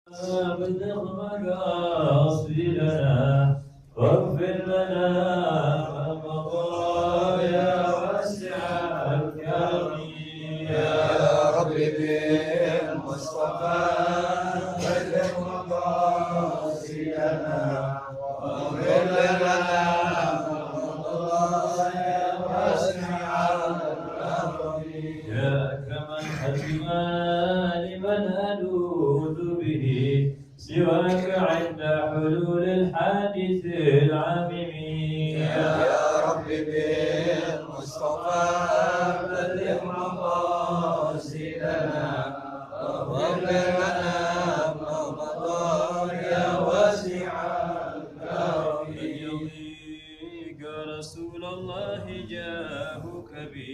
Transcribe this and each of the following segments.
بلغ مقاصدنا واغفر لنا ما مضى يا واسع الكرم يا رب بالمصطفى بلغ مقاصدنا واغفر لنا ما مضى يا واسع الكرم يا أكرم الحكيمان من ألوذ به سواك عند حلول الحادث العميم يا رب بالمصطفى بلغ مقاصدنا واغفر لنا ما مضى يا واسع الكرم يرضيك رسول الله جاهك بي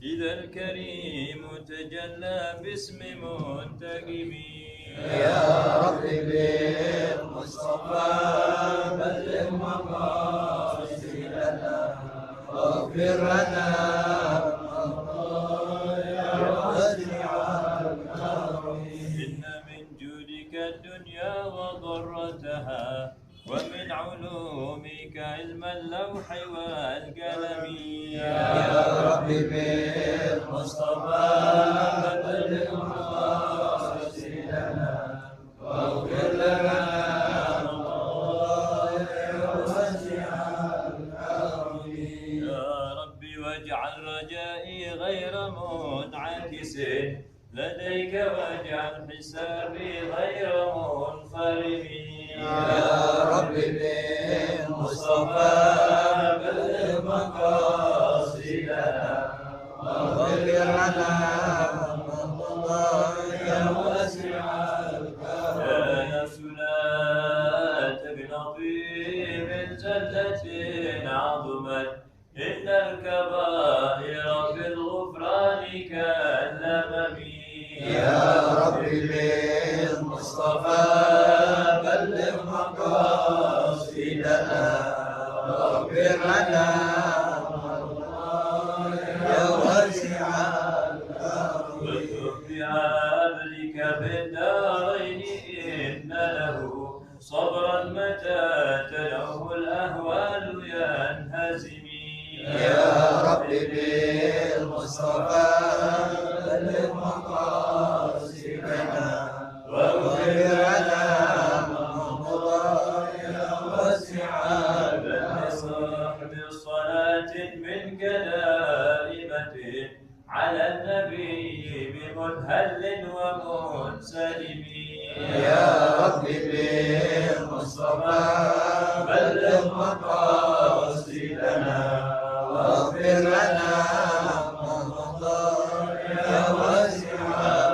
إذا الكريم تجلى باسم منتقم يا رب بالمصطفى بلغ مقاصدنا واغفر لنا ما مضى يا واسع الكرم إن من جودك الدنيا وضرتها ومن علومك علم اللوح والقلم يا رب بالمصطفى بلغ مقاصدنا واغفر لنا ما مضى يا واسع الكرم يا ربي واجعل رجائي غير منعكس لديك واجعل حسابي غير منفرم يا رب بالمصطفى بلغ مقاصدنا واغفر لنا ما مضى يا واسع الكرم يا نفس لا تقنطي من زلة عظمت إن الكبائر في الغفران كالأمم يا رب بالمصطفى بلغ مقاصدنا واغفر لنا ما مضى يا واسع الكرم واكتب بعبدك في الدارين إن له صبرا متى تلوه الأهوال ينهزم يا رب بالمصطفى بلغ مقاصدنا واغفر لنا ما مضى يا واسع الكرم صاحب صلاة منك دائمة على النبي بمنهل ومنسلم يا رب بالمصطفى بلغ مقاصدنا واغفر لنا ما مضى يا واسع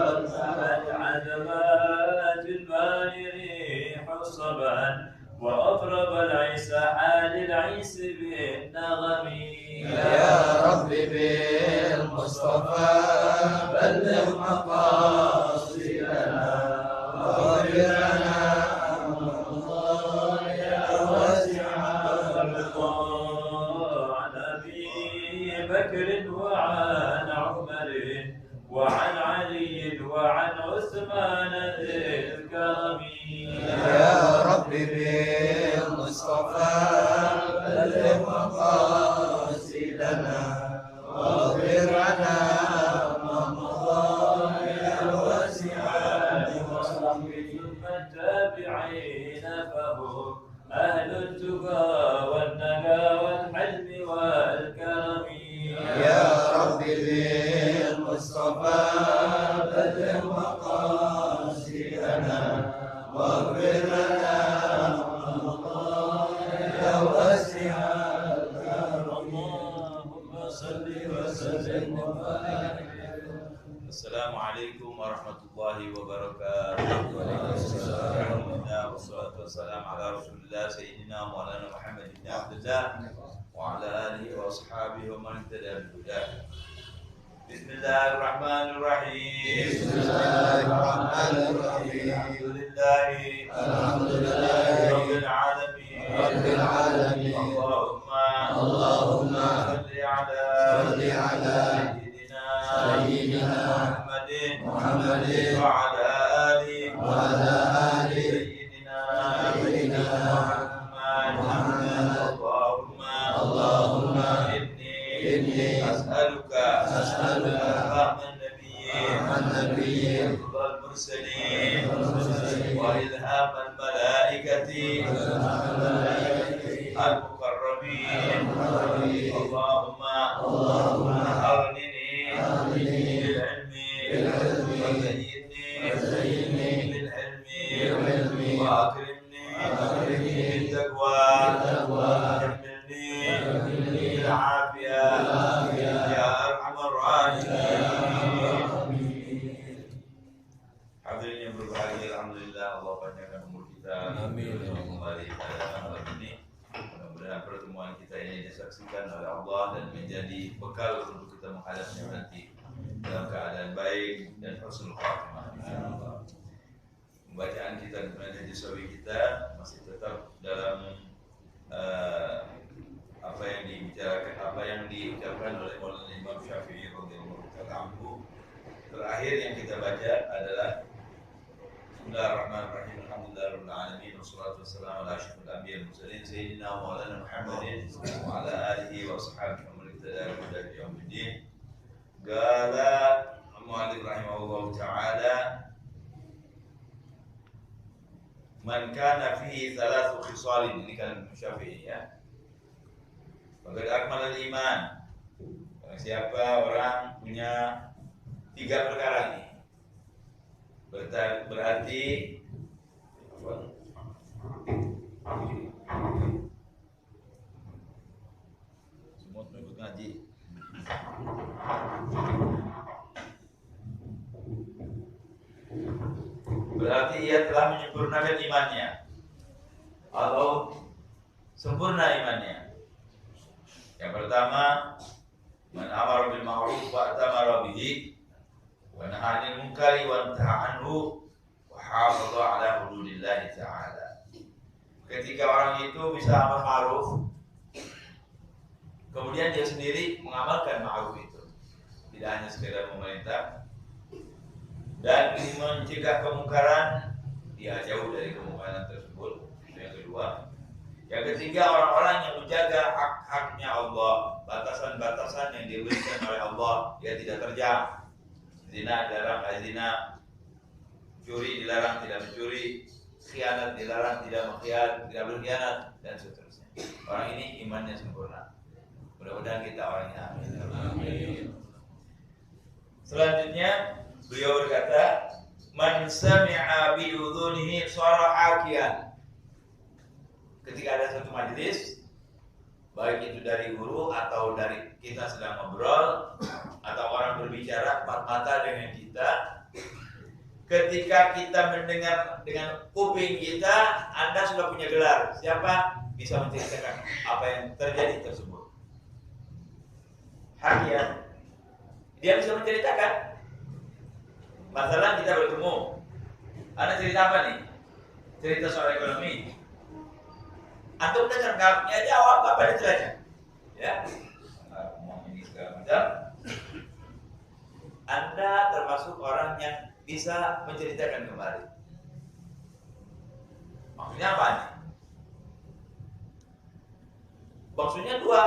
الكرم عدمات الباري ريح صبا وأفرب العيس حال العيس بالنغم يا رب بالمصطفى بلغ مقاصدنا واغفر لنا ما مضى يا واسع الرضا عن أبي بكر وعن عمر وعن علي وعن عثمان ذي الكرم يا رب بالمصطفى بلغ مقاصدنا واغفر لنا ما مضى يا واسع الكرم ثم التابعين فهم أهل التقى والنقى والحلم والكرم يا رب بالمصطفى بلغ مقاصدنا واغفر لنا ما مضى يا واسع الكرم اللهم صل وسلم وبارك. السلام عليكم ورحمة الله وبركاته. الحمد لله والصلاة والسلام على رسول الله سيدنا مولانا محمد بن عبد الله وعلى آله وأصحابه ومن اهتدى بهداه. بسم الله الرحمن الرحيم. بسم الله الرحمن الرحيم الحمد لله رب العالمين اللهم صل على سيدنا محمد وعلى آله وإلهام الملائكة المقربين اللهم أغنني بالعلم وزينني بالعلم وأكرمني بالتقوى وجملني بالعافية يا أرحم الراحمين. Hadirin yang berbahagia, alhamdulillah Allah panjangkan umur kita. Amin. Kembali pada malam ini. Mudah-mudahan pertemuan kita ini disaksikan oleh Allah dan menjadi bekal untuk kita menghadapnya nanti dalam keadaan baik dan husnul khatimah. Insyaallah. Bacaan kita kemudian disawi kita masih tetap dalam apa yang dibicarakan, apa yang diucapkan oleh Maulana Imam Syafi'i radhiyallahu anhu. Terakhir yang kita baca adalah Bismillahirrahmanirrahim. Alhamdulillahirabbil alamin wassalatu wassalamu ala asyrafil anbiya'i wal mursalin sayyidina Maulana Muhammadin wa ala alihi wa sahbihi wa man ittaba bi hadihi ila yaumiddin. Qala al-mu'allif rahimahullahu ta'ala man kana fihi thalathu khisalin, ini kan Syafi'i ya. Faqad akmal al-iman. Siapa orang punya 3 perkara ini berarti semua ikut ngaji. Berarti ia telah menyempurnakan imannya atau sempurna imannya. Yang pertama, man amara bil ma'ruf wa atamara bihi wa nahaa 'anil munkari wa intaha anhu wa hafadha 'ala hududillah ta'ala. Ketika orang itu bisa amal ma'ruf, kemudian dia sendiri mengamalkan ma'ruf itu, tidak hanya sekedar memerintah, dan mencegah kemungkaran, dia jauh dari kemungkaran tersebut. Itu yang kedua. Yang ketiga, orang-orang yang menjaga hak-haknya Allah, batasan-batasan yang diberikan oleh Allah, dia tidak terjang. Zina dilarang, zina. Curi dilarang, tidak mencuri. Khianat dilarang, tidak berkhianat, dan seterusnya. Orang ini imannya sempurna. Mudah-mudahan kita orangnya. Amin. Selanjutnya beliau berkata, man sami'a bi udhunihi shara hakiyan. Ketika ada satu majelis, baik itu dari guru atau dari kita sedang ngobrol atau orang berbicara empat mata dengan kita, ketika kita mendengar dengan kuping kita, Anda sudah punya gelar. Siapa bisa menceritakan apa yang terjadi tersebut? Hakian. Dia bisa menceritakan. Masalah kita bertemu, Anda cerita apa nih? Cerita soal ekonomi. Antum dengar nggak jawab apa ceritanya? Ya, ngomong ini segala macam. Anda termasuk orang yang bisa menceritakan kembali. Maksudnya apa nih? Maksudnya dua,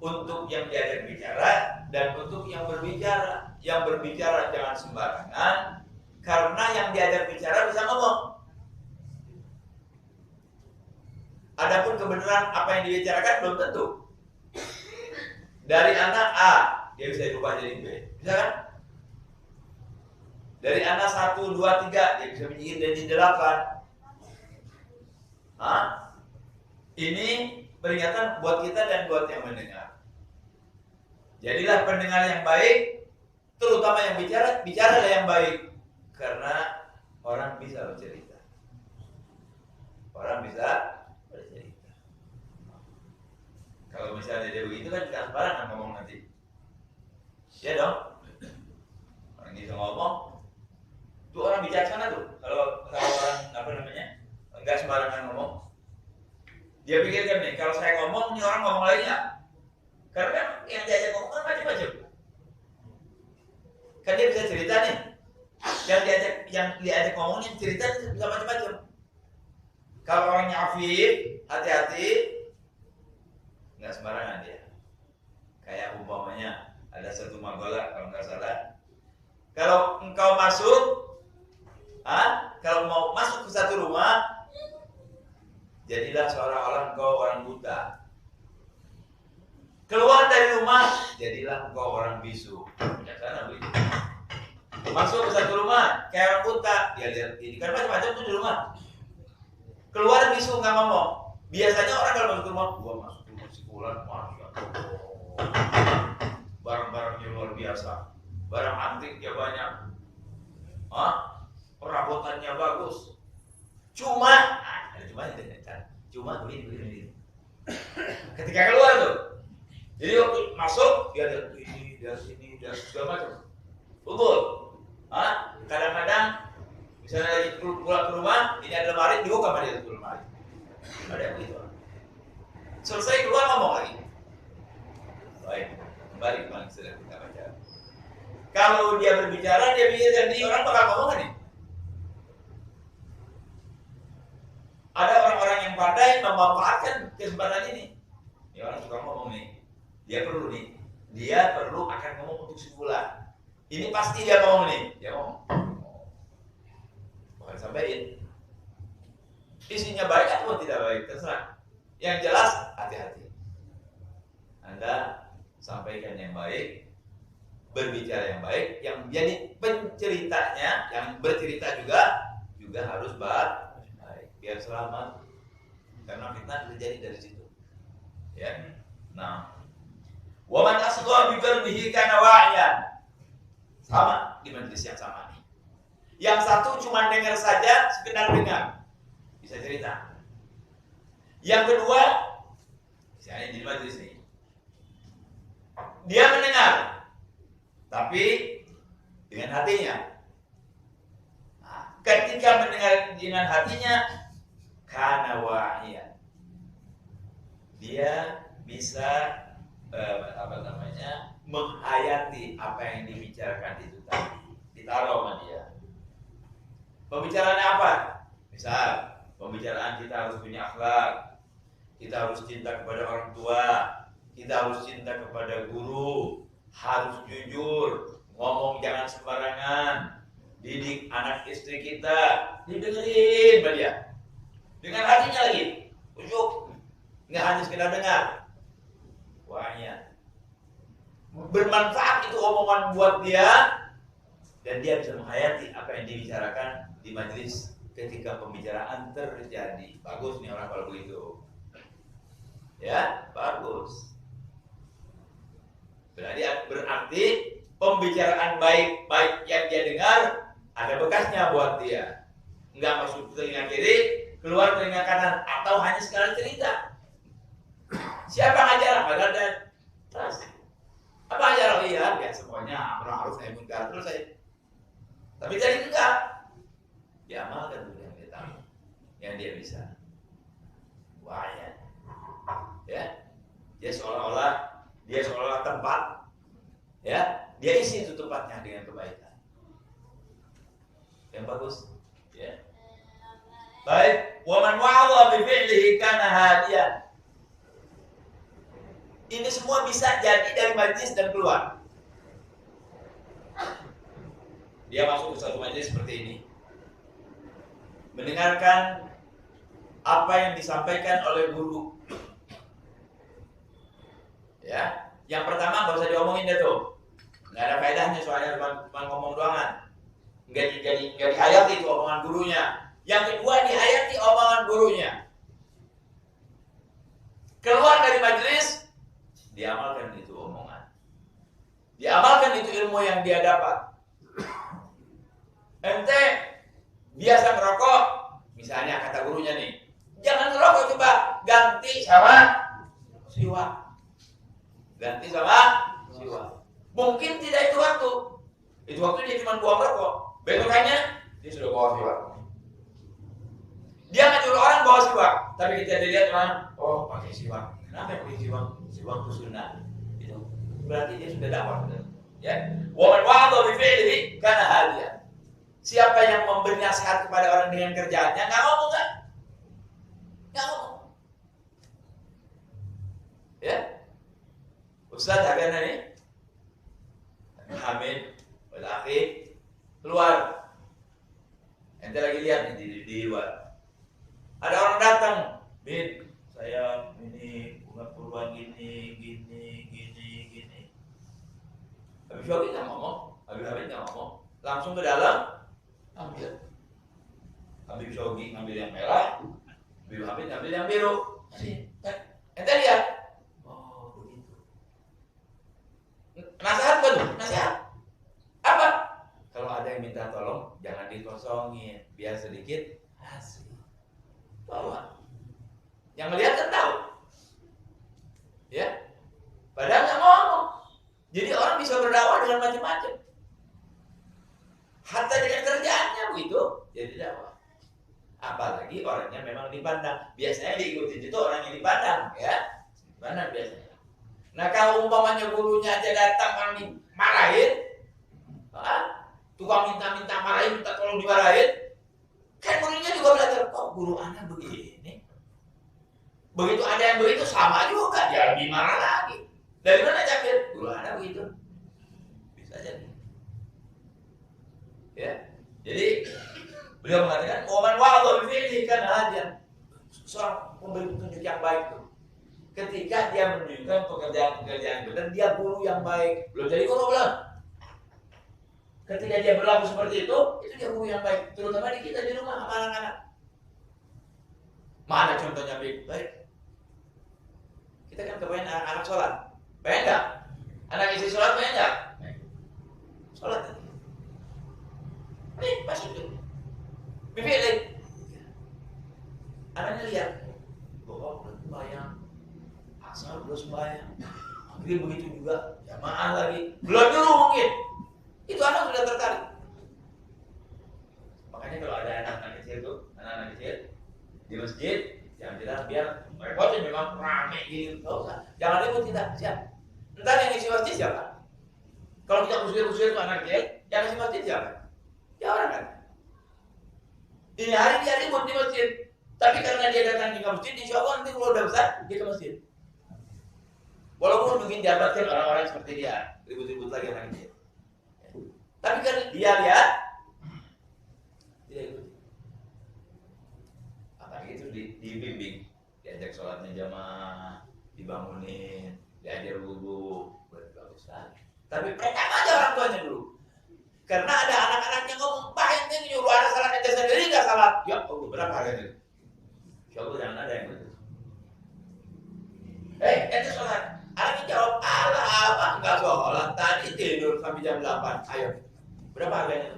untuk yang diajak bicara dan untuk yang berbicara. Yang berbicara jangan sembarangan, karena yang diajak bicara bisa ngomong. Adapun kebenaran apa yang dibicarakan belum tentu. Dari anak A, dia bisa dirubah jadi B, bisa kan? Dari anak 1, 2, 3, dia bisa menjadi 8. Ini peringatan buat kita dan buat yang mendengar. Jadilah pendengar yang baik, terutama yang bicaralah yang baik, karena orang bisa bercerita. Orang bisa bercerita. Kalau misalnya dia begitu kan jangan sembarangan ngomong nanti. Ya dong. Orang bisa ngomong. Itu orang bijaksana tuh. Kalau orang enggak sembarangan ngomong. Dia pikirkan nih, kalau saya ngomong, ini orang ngomong lagi nggak? Karena kan yang diajak ngomong kan macam-macam. Kan dia bisa cerita nih. Yang diajak ngomongnya cerita bisa macam-macam. Kalau orangnya afif, hati-hati, nggak sembarangan dia. Kayak umpamanya ada satu magola kalau nggak salah. Kalau engkau masuk, kalau mau masuk ke satu jadilah seorang orang buta. Keluar dari rumah, jadilah engkau orang bisu. Biasanya begitu. Masuk ke satu rumah, kayak orang buta, dia lihat ini kan macam-macam tuh di rumah. Keluar bisu nggak ngomong. Biasanya orang kalau masuk ke rumah, gua masuk ke rumah si Fulan, masya Allah. Barang-barangnya luar biasa, barang antiknya banyak, perabotannya bagus. Cuma begini. Ketika keluar tuh, jadi waktu masuk dia lihat ini, dia segala macam. Betul. Kadang-kadang misalnya lagi pulang ke rumah, ini ada lemari, dibuka sama dia tuh lemari. Ada yang begitu. Selesai keluar ngomong lagi. Baik, kembali kemarin sudah kita baca. Kalau dia berbicara, dia bicara dan orang bakal ngomong kan nih. Ada orang-orang yang pandai memanfaatkan kesempatan ini. Ya orang suka ngomong nih. Dia perlu akan ngomong untuk si Fulan. Ini pasti dia ngomong nih. Dia ngomong. Bukan sampaikan. Isinya baik atau tidak baik, terserah. Yang jelas, hati-hati. Anda sampaikan yang baik, berbicara yang baik, yang menjadi penceritanya, yang bercerita juga harus baik, biar selamat. Karena fitnah terjadi dari situ. Ya. Nah, wa man asgha bi qalbihi kana wa'iyan. Sama di majelis yang sama nih. Yang satu cuma dengar saja, sekedar dengar. Bisa cerita. Yang kedua, misalnya di majelis ini, dia mendengar, tapi dengan hatinya. Nah, ketika mendengar dengan hatinya, kana wa'iyan, dia bisa menghayati apa yang dibicarakan itu tadi, ditaruh sama dia. Pembicaraannya apa? Misal, pembicaraan kita harus punya akhlak, kita harus cinta kepada orang tua, kita harus cinta kepada guru, harus jujur, ngomong jangan sembarangan, didik anak istri kita, didengerin sama dia. Dengan hatinya lagi, ujuk, nggak hanya sekedar dengar. Wahnya bermanfaat itu omongan buat dia, dan dia bisa menghayati apa yang dibicarakan di majelis ketika pembicaraan terjadi. Bagus nih orang kalau begitu. Ya, bagus. Berarti pembicaraan baik yang dia dengar ada bekasnya buat dia. Enggak masuk telinga kiri, keluar telinga kanan, atau hanya sekali cerita. Siapa ngajar? Padahal dan terus. Apa ajar lihat? Ya semuanya orang harus nahi munkar terus saya. Tapi jadi enggak. Diamalkan dulu yang dia tahu, yang dia bisa. Wah ya. Dia seolah-olah tempat, ya, dia isi itu tempatnya dengan kebaikan. Yang bagus, ya. Baik, wa man wa'adha bi fi'lihi kana hadiyan. Ini semua bisa jadi dari majlis dan keluar. Dia masuk ke satu majlis seperti ini, mendengarkan apa yang disampaikan oleh guru. Ya, yang pertama nggak usah diomongin deh tuh, nggak ada faedahnya soalnya cuma ngomong doangan, nggak dihayati itu omongan gurunya. Yang kedua dihayati omongan gurunya. Keluar dari majelis, diamalkan itu omongan, diamalkan itu ilmu yang dia dapat. Ente biasa merokok, misalnya kata gurunya nih, jangan merokok, coba ganti sama siwak. Ganti sama siwak. Mungkin tidak itu waktu. Itu waktu dia cuma buang rokok. Besokannya dia sudah bawa siwak. Dia nggak nyuruh orang bawa siwak, tapi kita dilihat orang, oh pakai siwak. Kenapa pakai siwak? Siwak itu sunnah. Itu berarti dia sudah dapat, benar. Ya. Wa man wa'adha bi fi'lihi kana hadiyan. Siapa yang memberi nasihat kepada orang dengan kerjaannya, nggak ngomong kan? Nggak ngomong. Ya. Ustaz agak nih, Hamid, Akhi, keluar. Ente lagi lihat nih di luar. Ada orang datang, Bin, saya ini bunga perubahan gini. Habib Syawki nggak ngomong, Habib Hamid nggak ngomong, langsung ke dalam ambil. Habib Syawki ngambil yang merah, Habib Hamid ngambil yang biru. Ente lihat, oh begitu. Nasihat kan? Nasihat apa? Kalau ada yang minta tolong, jangan dikosongin, biar sedikit hasil. Bawa. Yang melihat kan tahu, ya. Padahal nggak ngomong. Jadi orang bisa berdakwah dengan macam-macam. Hatta dengan kerjaannya begitu, jadi dakwah. Apalagi orangnya memang dipandang. Biasanya diikuti itu orang yang dipandang, ya. Dipandang biasanya. Nah kalau umpamanya gurunya aja datang orang dimarahin, tukang minta marahin, minta tolong dimarahin, kan gurunya juga belajar. Kok guru anak begini? Begitu ada yang begitu sama juga, dia lebih marah lagi. Dari mana Jakir? Guru anak begitu. Bisa jadi. Ya. Jadi beliau mengatakan, "Waman wa'adha bifi'lihi kana hadiyan." Seorang pemberi petunjuk yang baik itu ketika dia menunjukkan pekerjaan-pekerjaan benar, dia guru yang baik. Belum jadi guru belum? Ketika dia berlaku seperti itu dia guru yang baik. Terutama di kita di rumah sama anak-anak. Mana contohnya baik? Kita kan kepengen anak-anak sholat. Pengen nggak? Anak isi sholat pengen nggak? Sholat. Nih masuk tuh. Bibi lihat. Anaknya lihat. Bapak belum sembahyang. Asal belum sembahyang. Maghrib begitu juga. Jamaah lagi. Belum dulu mungkin. Itu anak sudah tertarik. Makanya kalau ada anak-anak kecil tuh, anak-anak kecil di masjid, jangan bilang biar mereka memang rame gitu. Nggak usah. Jangan ribut kita. Siap. Entar yang isi masjid siapa? Kalau kita usir-usir tuh anak kecil, yang isi masjid siapa? Ya orang kan. Ini hari dia ribut di masjid, tapi karena dia datang di masjid, insya Allah nanti kalau udah besar dia ke masjid. Walaupun mungkin diabatkan orang-orang seperti dia, ribut-ribut lagi anak kecil. Tapi kan dia lihat, dia ikut. Apalagi itu dibimbing, diajak sholatnya jamaah, dibangunin, diajar wudu, bagus lagi. Tapi pegang aja orang tuanya dulu. Karena ada anak-anak yang ngomong, "Pak, ini nyuruh anak salat aja sendiri nggak salat." Ya Allah, berapa harganya? Insya Allah jangan ada yang begitu. Ente sholat. Anaknya jawab, "Alah, abang nggak sholat. Tadi tidur sampai jam 8. Ayo, berapa harganya?"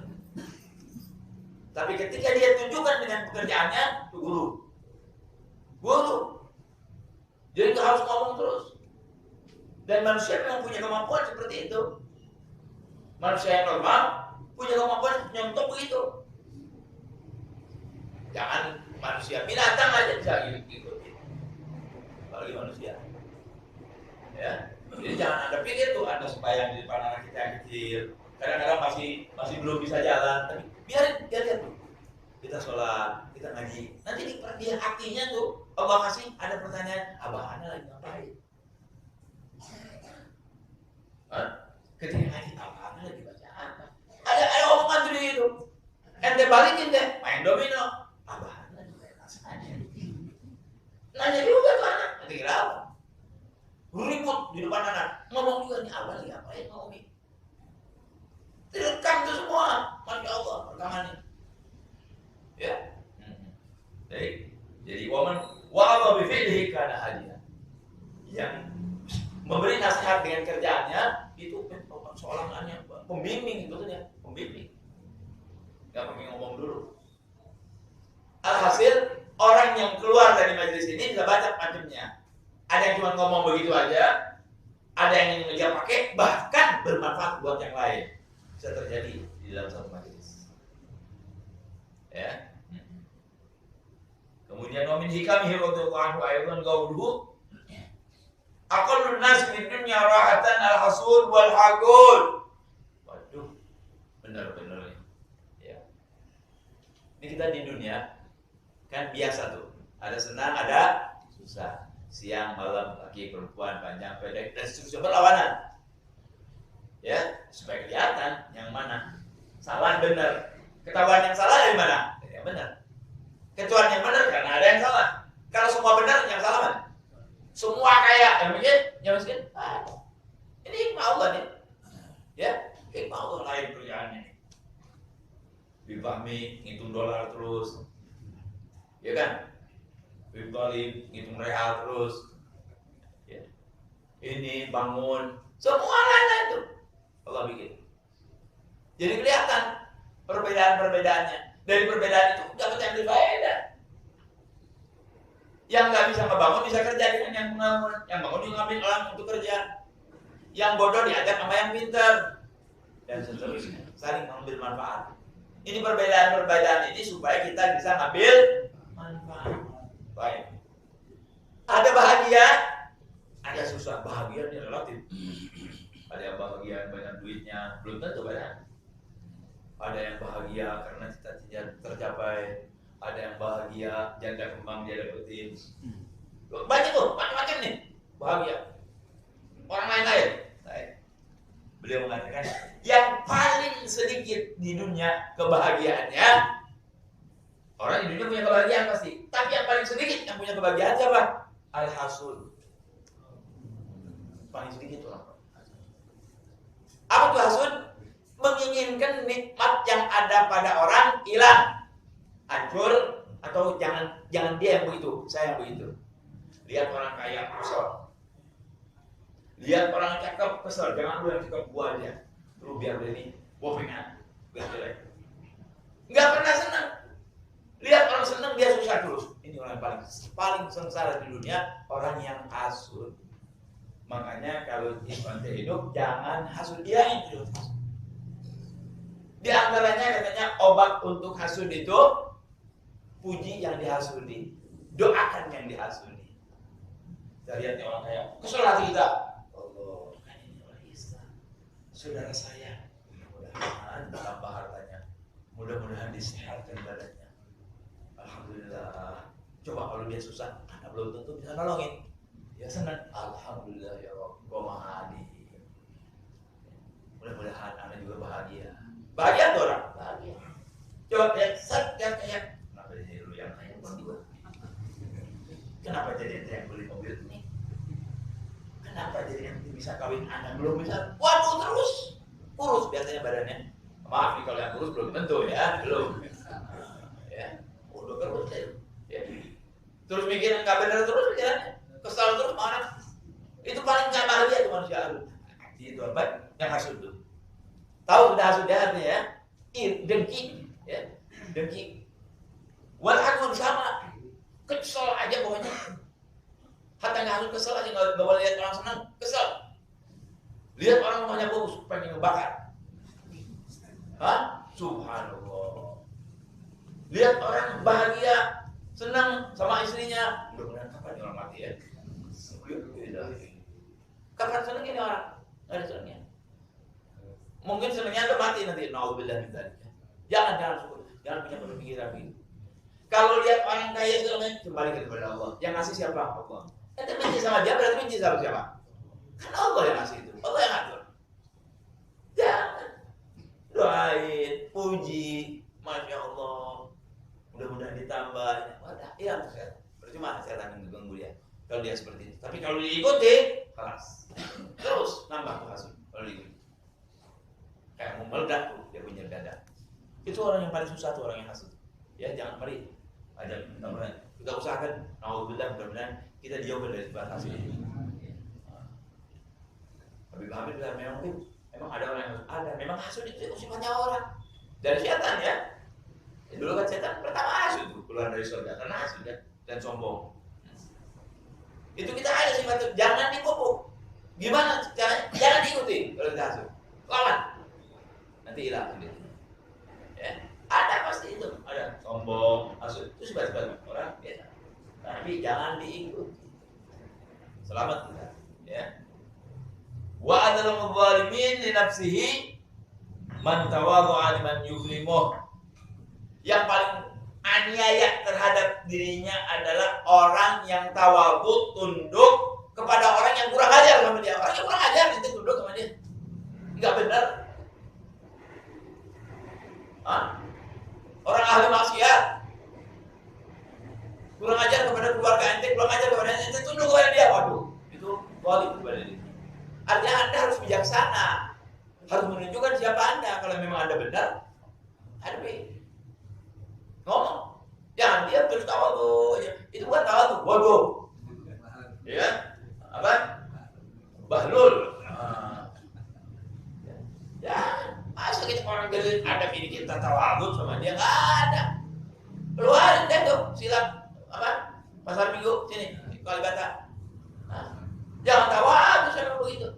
Tapi ketika dia tunjukkan dengan pekerjaannya, itu guru. Jadi nggak harus ngomong terus. Dan manusia memang punya kemampuan seperti itu. Manusia yang normal punya kemampuan nyontok begitu. Jangan manusia, binatang aja bisa ikuti. Apalagi manusia. Ya, jadi jangan Anda pikir tuh Anda sembahyang di depan anak kita yang kecil. Kadang-kadang masih belum bisa jalan, tapi biarin dia lihat tuh. Kita sholat, kita ngaji. Nanti di hatinya tuh Allah kasih ada pertanyaan, "Abah Ana lagi ngapain?" Ketika ngaji, "Abah Ana lagi baca apa?" Ada omongan tuh itu. Ente balikin deh, main domino. "Abah Ana lagi rasanya." Nanya juga tuh anak, nanti kira apa? Ribut di depan anak, ngomong juga nih, "Abah lagi ngapain ngomongin?" Direkam itu semua, Masya Allah, rekamannya. Ya, jadi waman wa'adha bifi'lihi kana hadiyan. Yang memberi nasihat dengan kerjaannya itu seorang yang pembimbing, sebetulnya pembimbing. Gak pakai ngomong dulu. Alhasil orang yang keluar dari majelis ini bisa baca macamnya. Ada yang cuma ngomong begitu aja, ada yang ngejar pakai, bahkan bermanfaat buat yang lain. Bisa terjadi di dalam satu majelis. Ya. Kemudian wa min hikamihi radhiyallahu anhu ayatan qauluhu aqallun nas fid dunya rahatan al-hasud wal haqul. Waduh, benar-benar ya. Ini kita di dunia kan biasa tuh. Ada senang, ada susah. Siang, malam, laki, perempuan, panjang, pendek, dan seterusnya berlawanan. Ya, supaya kelihatan yang mana salah benar. Ketahuan yang salah dari mana? Dari yang benar. Kecuali yang benar karena ada yang salah. Kalau semua benar Ya kan? Balik ngitung real terus. Ya. Ini bangun, semua lain itu Allah bikin. Jadi kelihatan perbedaan-perbedaannya. Dari perbedaan itu dapat yang lebih faedah. Yang nggak bisa ngebangun bisa kerja dengan yang bangun. Yang bangun juga ngambil orang untuk kerja. Yang bodoh diajak sama yang pintar. Dan seterusnya. Saling mengambil manfaat. Ini perbedaan-perbedaan ini supaya kita bisa ngambil manfaat. Baik. Ada bahagia, ada susah. Bahagia ini relatif. Ada yang bahagia banyak duitnya, belum tentu banyak. Ada yang bahagia karena cita-cita tercapai. Ada yang bahagia janda kembang dia dapetin. Banyak tuh, macam-macam nih bahagia. Orang lain-lain. Beliau mengatakan yang paling sedikit di dunia kebahagiaannya, orang di dunia punya kebahagiaan pasti. Tapi yang paling sedikit yang punya kebahagiaan siapa? Al-hasud. Paling sedikit orang. Apa tuh hasud? Menginginkan nikmat yang ada pada orang hilang, hancur, atau jangan dia yang begitu, saya yang begitu. Lihat orang kaya kesel, lihat orang cakep kesel, jangan lu yang cakep gua aja, lu biar ini bopengan, biar jelek. Nggak pernah senang. Lihat orang senang dia susah terus. Ini orang yang paling sengsara di dunia, orang yang hasud. Makanya kalau ingin hidup jangan hasud dia yang hidup. Di antaranya katanya obat untuk hasud itu puji yang dihasudi, doakan yang dihasudi. Kita lihat orang kaya, kesel hati kita. Allah, kan ini orang Islam, saudara saya. Mudah-mudahan tambah hartanya, mudah-mudahan disehatkan badannya. Alhamdulillah. Coba kalau dia susah, anak belum tentu bisa nolongin. Dia senang. Alhamdulillah ya Allah, Kau Maha Adil. Mudah-mudahan anak juga bahagia. Bahagia tuh orang, bahagia. Coba lihat, yang kaya. Kenapa jadi lu yang kaya bukan gua? Kenapa jadi ente yang beli mobil ini? Kenapa jadi ente bisa kawin anak belum bisa? Waduh terus kurus biasanya badannya. Maaf nih kalau yang kurus belum tentu ya, belum. Ya, udah kurus ya. Terus mikirin nggak benar terus pikirannya, kesal terus marah. Itu paling nggak bahagia tuh manusia. Itu apa? Yang hasud tuh. Tahu sudah hasud artinya ya? Dengki, ya, dengki. Walaupun sama, kesel aja pokoknya. Hatta nggak hasud kesel aja, nggak boleh lihat orang senang, kesel. Lihat orang rumahnya bagus, pengen ngebakar. Hah? Subhanallah. Lihat orang bahagia, senang sama istrinya. Mudah-mudahan kapan orang mati ya? Kapan senang ini orang? Nggak ada senangnya. Mungkin senangnya ada mati nanti. Nauzubillah min dzalik. Jangan syukur. Jangan punya pemikiran begitu. Kalau lihat orang kaya senang, kembali kepada Allah. Yang ngasih siapa? Allah. Ente benci sama dia, berarti benci sama siapa? Kan Allah yang ngasih itu. Allah yang ngatur. Jangan. Doain, puji, Masya Allah. Mudah-mudahan ditambah. Wadah, hilang sehat. Percuma setan yang mengganggu dia. Kalau dia seperti itu. Tapi kalau diikuti, kelas. Terus nambah tuh hasud. Kalau diikuti. Kayak mau meledak tuh, dia punya dada. Itu orang yang paling susah tuh, orang yang hasud. Ya, jangan mari. Ajak mudah-mudahan. Kita usahakan, nauzubillah, mudah-mudahan kita dijauhkan dari sebuah hasud ini. Habib Hamid bilang, memang ada orang yang ada. Memang hasud itu sifatnya orang. Dari setan ya. Dulu kan setan pertama hasud tuh, keluar dari surga. Karena hasud dan sombong. Itu kita ada sifat itu, jangan dipupuk. Gimana? Jangan diikuti kalau kita hasud. Lawan. Nanti hilang sendiri. Ya, ada pasti itu, ada sombong, hasud, itu sifat-sifat orang biasa. Tapi jangan diikuti. Selamat kita, ya. Wa adzalul zalimin li nafsihi man tawadhu'a liman yuzlimuh. Yang paling aniaya terhadap dirinya adalah orang yang tawadhu, tunduk kepada orang yang kurang ajar sama dia. Orang yang kurang ajar itu tunduk sama dia. Enggak benar. Orang ahli maksiat kurang ajar kepada keluarga ente, kurang ajar kepada ente, tunduk kepada dia. Waduh, itu zalim kepada dia. Artinya Anda harus bijaksana, harus menunjukkan siapa Anda. Kalau memang Anda benar, hadapi, ngomong. Jangan dia terus tawadhu aja. Itu bukan tawadhu, bodoh. Ya, apa? Bahlul. Ya, masa kita orang gelit ada ini kita tawadhu sama dia nggak ada. Keluarin deh tuh silap apa? Pasar Minggu sini Kalibata. Jangan tawadhu sama begitu.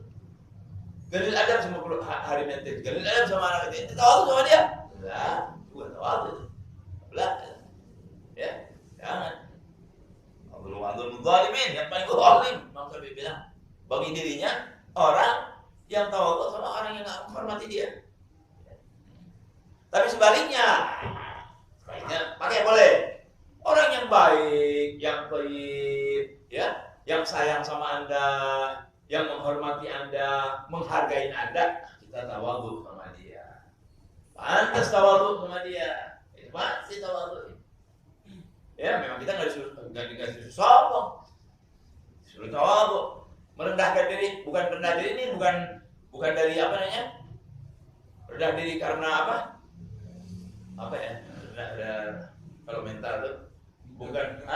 Galil adab sama hari mentit, galil adab sama anak itu tawadhu sama dia. Lah, bukan tawadhu. Lah, ya, jangan. Abdul zalimin yang paling zalim, Imam Syafi'i bilang bagi dirinya orang yang tawadhu sama orang yang nggak menghormati dia. Tapi sebaliknya pakai boleh. Orang yang baik, yang baik, ya, yang sayang sama Anda, yang menghormati Anda, menghargai Anda, kita tawadhu sama dia. Pantas tawadhu sama dia. Itu pasti tawadhu. Ya, memang kita nggak disuruh sombong. Disuruh tawadhu. Merendahkan diri, bukan rendah diri ini bukan dari apa namanya? Rendah diri karena apa? Apa ya? Kalau mental tuh bukan,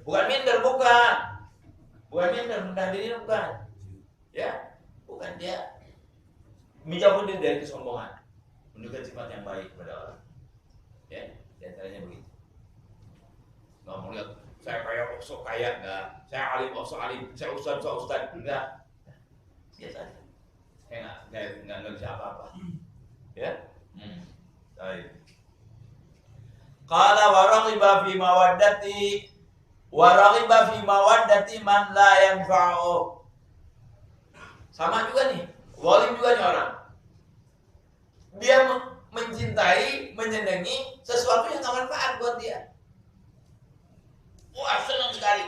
bukan minder, bukan minder, rendah diri bukan, ya, bukan dia menjauhkan diri dari kesombongan, menunjukkan sifat yang baik kepada orang, ya, diantaranya begitu. Nggak mau lihat saya kaya sok kaya, enggak, saya alim sok alim, saya ustad enggak, biasa aja, saya nggak bisa apa-apa, ya. Baik. Qala wa raghiba fi mawaddati man la yanfa'u. Sama juga nih, zalim juga nih orang. Dia mencintai, menyenangi sesuatu yang enggak manfaat buat dia. Wah, senang sekali.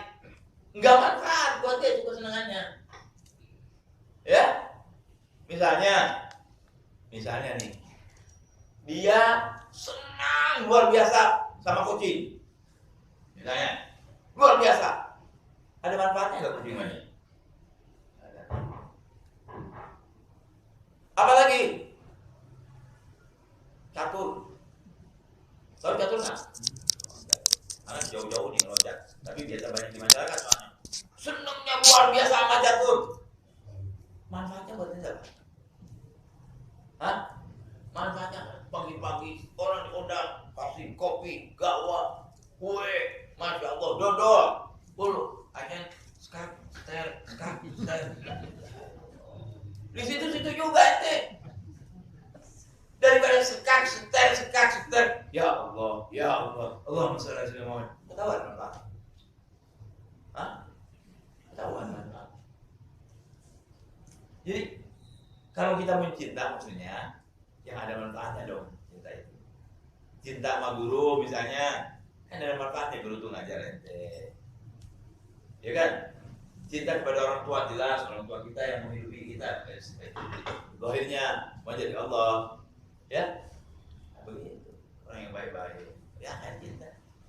Enggak manfaat buat dia itu kesenangannya. Ya? Misalnya nih. Dia senang luar biasa sama kucing. Misalnya, luar biasa. Ada manfaatnya nggak kucing ini? Ada. Apalagi? Catur. Tahu catur nggak? Karena jauh-jauh nih meloncat. Tapi biasa banyak di masyarakat soalnya. Senangnya luar biasa sama catur. Manfaatnya buat dia apa? Hah? Manfaatnya pagi-pagi orang diundang kasih kopi, gawa, kue, masya Allah, dodol, bulu, aja skak, setel. Di situ juga ente. Daripada sekak, setel. Ya Allah, Allahumma shalli ala Muhammad. Ketahuan manfaat. Hah? Ketahuan manfaat. Jadi kalau kita mencinta maksudnya yang ada manfaatnya dong cinta itu. Cinta sama guru misalnya kan ada manfaatnya, guru tuh ngajar ente, ya kan? Cinta kepada orang tua jelas, orang tua kita yang menghidupi kita, lahirnya mau jadi Allah, ya begitu. Orang yang baik-baik, ya kan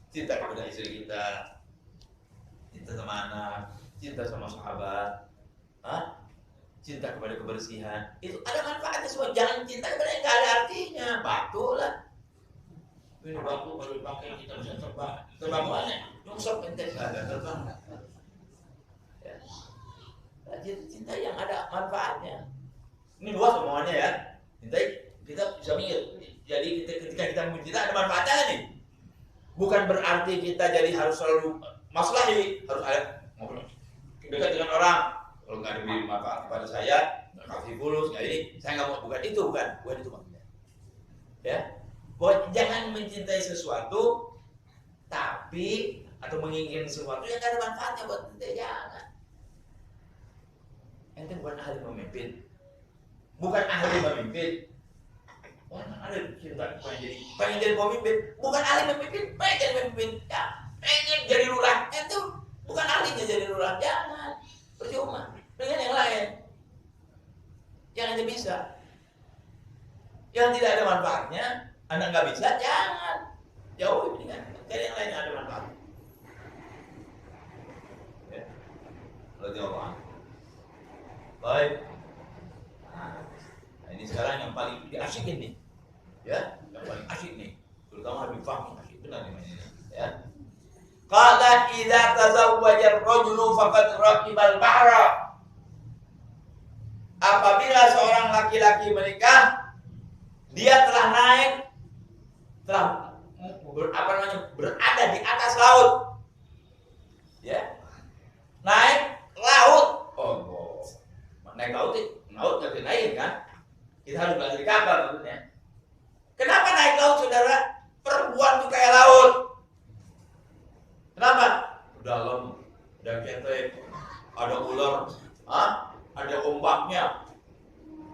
cinta kepada istri kita, cinta sama anak, cinta sama sahabat, cinta kepada kebersihan, itu ada manfaatnya semua. Jangan cinta kepada yang gak ada artinya. Batu lah. Ini batu kalau dipakai kita bisa terbang. Terbang mana? Nyungsok ente gak ada terbang. Ya. Nah, cinta yang ada manfaatnya. Ini luas semuanya ya. Cinta kita bisa mikir. Jadi ketika kita mencinta ada manfaatnya nih. Bukan berarti kita jadi harus selalu maslahi, harus ada ngobrol dekat dengan orang. Kalau nggak ada manfaat kepada saya, nggak kasih fulus, nggak ini, saya nggak mau. Bukan itu maksudnya. Ya, jangan mencintai sesuatu, tapi atau menginginkan sesuatu yang nggak ada manfaatnya buat ente, jangan. Ente bukan ahli memimpin, orang ada cinta pengen jadi pemimpin, bukan ahli memimpin, pengen jadi pemimpin, ya, pengen jadi lurah, ente bukan ahlinya jadi lurah, jangan. Percuma dengan yang lain yang anda bisa, yang tidak ada manfaatnya, anda nggak bisa, jangan jauh dengan yang lain yang ada manfaat. Ya, radhiyallahu. Baik. Nah, ini sekarang yang paling diasikin nih, ya, yang paling asik nih, terutama Habib Fahmi, asik benar nih. Qala idza tazawwaja ar-rajulu faqad raqibal bahra. Apabila seorang laki-laki menikah, dia telah naik, berada di atas laut. Ya. Naik laut. Oh. Naik laut nggak bisa naik kan? Kita harus belajar di kapal maksudnya. Kenapa naik laut, saudara? Perempuan tuh kayak laut. Kenapa? Dalam, udah ketek, ada ular, ada ombaknya,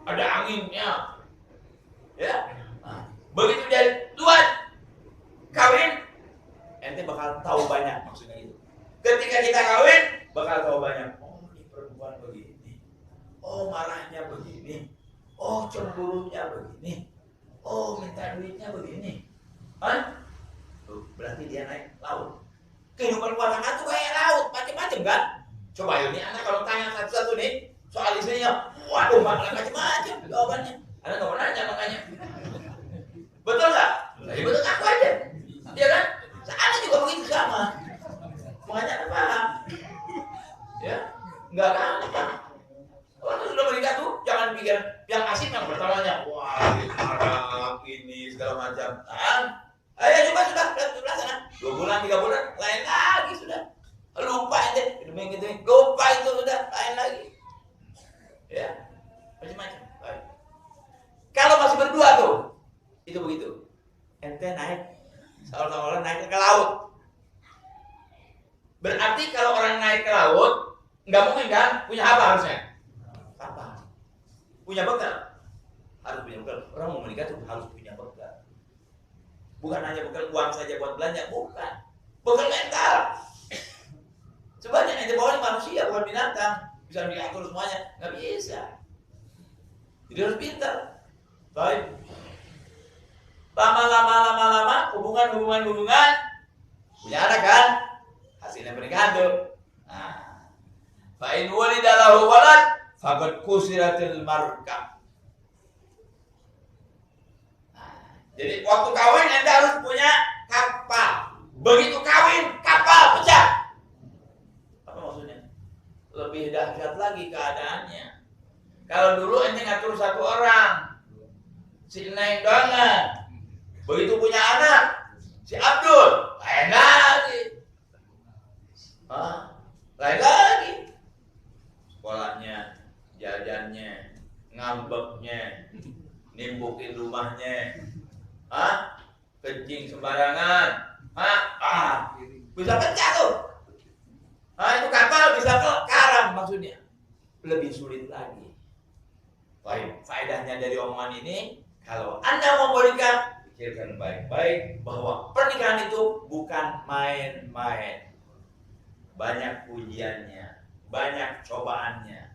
ada anginnya, ya. Nah, begitu dia luar kawin, ente bakal tahu banyak maksudnya itu. Ketika kita kawin, bakal tahu banyak. Oh, ini perempuan begini. Oh, marahnya begini. Oh, cemburunya begini. Oh, minta duitnya begini. Berarti dia naik laut. Kehidupan rumah tangga itu kayak laut, macam-macam kan? Coba ini anak kalau tanya satu-satu nih soal istrinya, waduh, macam-macam jawabannya. Anak nggak pernah nanya makanya. Betul nggak? Ya betul, aku aja. Iya kan? Saya juga begitu sama. Makanya apa paham? Ya, nggak kan? Kalau sudah menikah tuh jangan pikir yang asik yang pertamanya, wah, marah ini segala macam. Ayo coba sudah sana 2 bulan 3 bulan lain lagi sudah. Lupa aja gitu lupa itu sudah lain lagi. Ya, macam-macam. Kalau masih berdua tuh itu begitu. Ente naik seolah-olah naik ke laut. Berarti kalau orang naik ke laut nggak mungkin kan punya apa harusnya? Apa? Punya bekal. Harus punya bekal. Orang mau menikah tuh harus punya bekal. Bukan hanya bekal uang saja buat belanja, bukan. Bekal mental. Sebenarnya yang dibawa ini manusia, bukan binatang. Bisa diatur semuanya, nggak bisa. Jadi harus pintar. Baik. Lama-lama hubungan punya anak kan? Hasilnya pernikahan tuh. Nah, fa in walida lahu walad faqad kusiratil markab. Jadi waktu kawin Anda harus punya kapal. Begitu kawin, kapal pecah. Apa maksudnya? Lebih dahsyat lagi keadaannya. Kalau dulu Anda ngatur satu orang, si Neng doangan. Begitu punya anak, si Abdul, lain lagi. Lain lagi. Sekolahnya, jajannya, ngambeknya, nimbukin rumahnya. Kencing sembarangan. Bisa pecah tuh. Itu kapal bisa ke karam maksudnya. Lebih sulit lagi. Baik, faedahnya dari omongan ini, kalau Anda mau menikah, pikirkan baik-baik bahwa pernikahan itu bukan main-main. Banyak ujiannya, banyak cobaannya.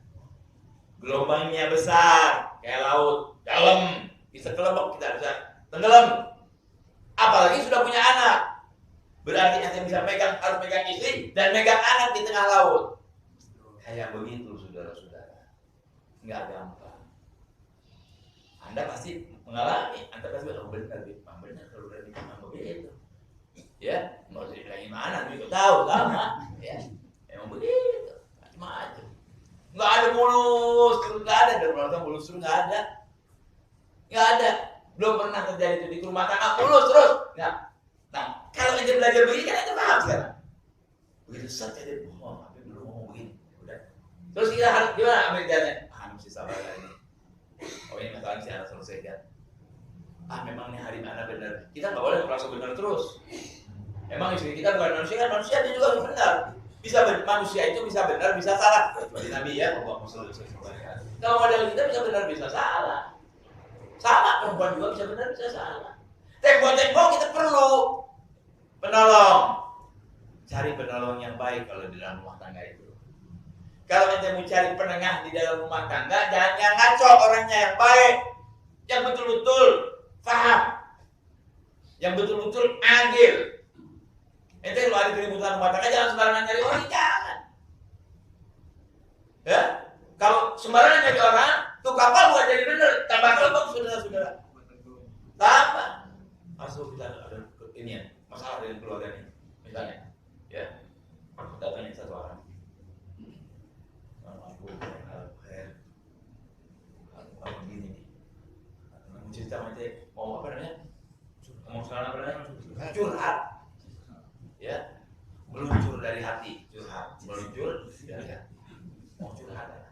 Gelombangnya besar, kayak laut, dalam, bisa kelebok, kita bisa tenggelam. Apalagi sudah punya anak. Berarti yang bisa harus megang istri dan megang anak di tengah laut. Kayak begitu saudara-saudara. Nggak gampang. Anda pasti mengalami. Anda pasti benar kalau udah nikah begitu. Ya, mau dibilang gimana? Juga tahu sama. Ya, emang begitu. Macam-macam. Nggak ada mulus, terus nggak ada. Dan merasa mulus terus nggak ada. Nggak ada. Belum pernah terjadi itu di rumah tangga mulus terus. Nah, kalau Anda belajar begini kan Anda paham sekarang. Begitu saja dia tapi belum ngomong begini. Udah. Terus kita harus gimana ambil jalannya? Mesti sabar lagi. Oh, ini masalah si anak selesaikan. Memang ini hari mana benar. Kita nggak boleh merasa benar terus. Emang istri kita bukan manusia kan? Manusia dia juga harus benar. Manusia itu bisa benar, bisa salah. Kecuali Nabi ya, Allah SWT. Kalau model kita bisa benar, bisa salah. Sama, perempuan juga bisa benar, bisa salah. Tembok-tembok kita perlu penolong. Cari penolong yang baik kalau di dalam rumah tangga itu. Kalau ente mau cari penengah di dalam rumah tangga, jangan yang ngaco orangnya, yang baik, yang betul-betul paham, yang betul-betul adil. Ente kalau ada keributan rumah tangga, jangan sembarangan cari orang, jangan. Ya, kalau sembarangan cari orang, tuh kapal bukan jadi benar, tambah kelebok saudara-saudara. Tambah. Masuk kita ada ini ya, masalah dengan keluarga ini, misalnya. Ya, datangnya satu orang. Kalau begini nih, mau cerita macam mau apa namanya? Mau sekarang apa namanya? Curhat. Ya, meluncur dari hati, curhat, meluncur dari hati. Mau curhat,